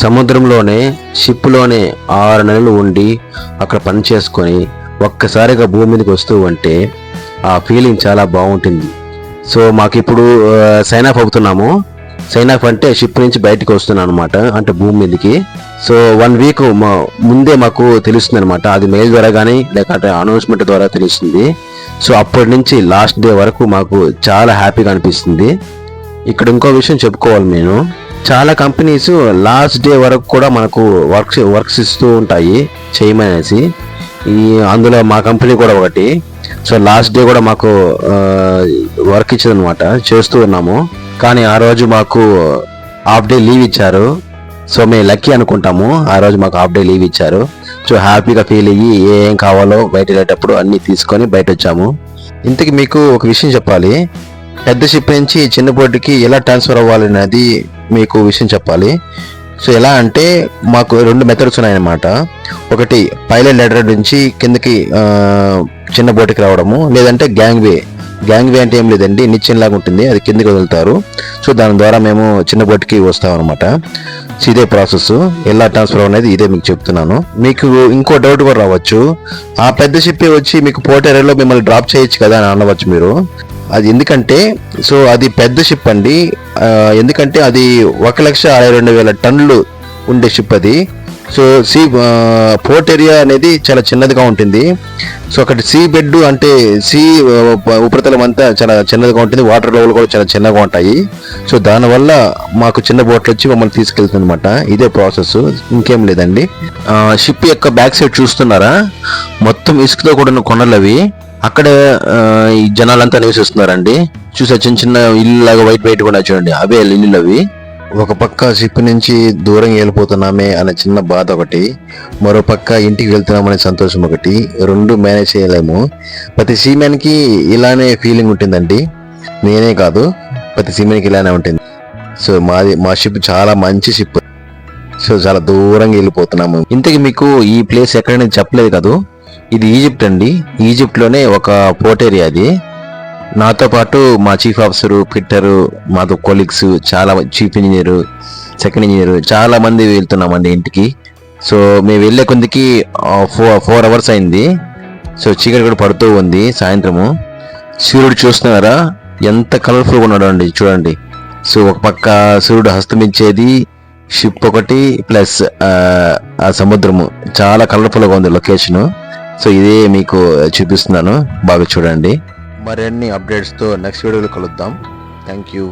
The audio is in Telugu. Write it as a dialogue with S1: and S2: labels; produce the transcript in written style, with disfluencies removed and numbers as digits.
S1: సముద్రంలోనే షిప్లోనే 6 నెలలు ఉండి అక్కడ పని చేసుకొని ఒక్కసారిగా భూమి మీదకి వస్తూ ఉంటే ఆ ఫీలింగ్ చాలా బాగుంటుంది. సో మాకు ఇప్పుడు సైన్ ఆఫ్ అవుతున్నాము. సైన్ ఆఫ్ అంటే షిప్ నుంచి బయటకు వస్తున్నాను అనమాట, అంటే భూమి మీదకి. సో 1 వీక్ ముందే మాకు తెలుస్తుంది అనమాట, అది మెయిల్ ద్వారా కానీ లేకపోతే అనౌన్స్మెంట్ ద్వారా తెలుస్తుంది. సో అప్పటి నుంచి లాస్ట్ డే వరకు మాకు చాలా హ్యాపీగా అనిపిస్తుంది. ఇక్కడ ఇంకో విషయం చెప్పుకోవాలి, నేను చాలా కంపెనీస్ లాస్ట్ డే వరకు కూడా మనకు వర్క్స్ ఇస్తూ ఉంటాయి చేయమనేసి. అందులో మా కంపెనీ కూడా ఒకటి. సో లాస్ట్ డే కూడా మాకు వర్క్ ఇచ్చిందనమాట, చేస్తూ ఉన్నాము. కానీ ఆ రోజు మాకు హాఫ్ డే లీవ్ ఇచ్చారు. సో మేము లక్కీ అనుకుంటాము, ఆ రోజు మాకు హాఫ్ డే లీవ్ ఇచ్చారు. సో హ్యాపీగా ఫీల్ అయ్యి ఏం కావాలో బయట వెళ్ళేటప్పుడు అన్నీ తీసుకొని బయట వచ్చాము. ఇంతకీ మీకు ఒక విషయం చెప్పాలి, పెద్ద షిప్ నుంచి చిన్న బోర్డుకి ఎలా ట్రాన్స్ఫర్ అవ్వాలనేది మీకు విషయం చెప్పాలి. సో ఎలా అంటే మాకు 2 మెథడ్స్ ఉన్నాయన్నమాట. ఒకటి పైలట్ లెడర్ నుంచి కిందకి చిన్న బోటుకి రావడము, లేదంటే గ్యాంగ్ వే అంటే ఏం లేదండి, నిచ్చెనలాగా ఉంటుంది, అది కిందకి వదులుతారు. సో దాని ద్వారా మేము చిన్న బోటుకి వస్తాం అనమాట. సో ఇదే ప్రాసెస్, ఎలా ట్రాన్స్ఫర్ అనేది ఇదే మీకు చెప్తున్నాను. మీకు ఇంకో డౌట్ కూడా రావచ్చు, ఆ పెద్ద షిప్ వచ్చి మీకు పోర్ట్ ఏరియాలో మిమ్మల్ని డ్రాప్ చేయొచ్చు కదా అని అనవచ్చు మీరు. అది ఎందుకంటే, సో అది పెద్ద షిప్ అండి. ఎందుకంటే అది 1,62,000 టన్నులు ఉండే షిప్ అది. సో పోర్ట్ ఏరియా అనేది చాలా చిన్నదిగా ఉంటుంది. సో అక్కడ సీ బెడ్ అంటే ఉపరితలం అంతా చాలా చిన్నదిగా ఉంటుంది, వాటర్ లెవెల్ కూడా చాలా చిన్నగా ఉంటాయి. సో దానివల్ల మాకు చిన్న బోట్లు వచ్చి మమ్మల్ని తీసుకెళ్తుంది అనమాట. ఇదే ప్రాసెస్, ఇంకేం లేదండి. షిప్ యొక్క బ్యాక్ సైడ్ చూస్తున్నారా, మొత్తం ఇసుకతో కూడిన కొండలు అవి. అక్కడ ఈ జనాలంతా నివసిస్తున్నారండి. చూసా చిన్న చిన్న ఇల్లు లాగా వైట్ కూడా చూడండి, అవే ఇల్లులు అవి. ఒక పక్క షిప్ నుంచి దూరం వెళ్ళిపోతున్నామే అనే చిన్న బాధ ఒకటి, మరో పక్క ఇంటికి వెళ్తున్నామనే సంతోషం ఒకటి. 2 మేనేజ్ చేయలేము. ప్రతి సీమెన్కి ఇలానే ఫీలింగ్ ఉంటుందండి, నేనే కాదు ప్రతి సీమెన్కి ఇలానే ఉంటుంది. సో మా షిప్ చాలా మంచి షిప్. సో చాలా దూరంగా వెళ్ళిపోతున్నాము. ఇంతకీ మీకు ఈ ప్లేస్ ఎక్కడైనా చెప్పలేదు కదా, ఇది ఈజిప్ట్ అండి. ఈజిప్ట్లోనే ఒక పోర్ట్ ఏరియా అది. నాతో పాటు మా చీఫ్ ఆఫీసరు, ఫిట్టరు, మాతో కొలీగ్స్, చాలా చీఫ్ ఇంజనీరు, సెకండ్ ఇంజనీరు, చాలా మంది వెళ్తున్నామండి ఇంటికి. సో మేము వెళ్ళే కొద్దికి 4 అవర్స్ అయింది. సో చీకటి కూడా పడుతూ ఉంది సాయంత్రము. సూర్యుడు చూస్తున్నారా ఎంత కలర్ఫుల్గా ఉన్నాడు అండి, చూడండి. సో ఒక పక్క సూర్యుడు హస్తమించేది, షిప్ ఒకటి, ప్లస్ ఆ సముద్రము, చాలా కలర్ఫుల్గా ఉంది లొకేషను. సో ఇదే మీకు చూపిస్తున్నాను, బాగా చూడండి. మరిన్ని అప్డేట్స్తో నెక్స్ట్ వీడియోలో కలుద్దాం. Thank you.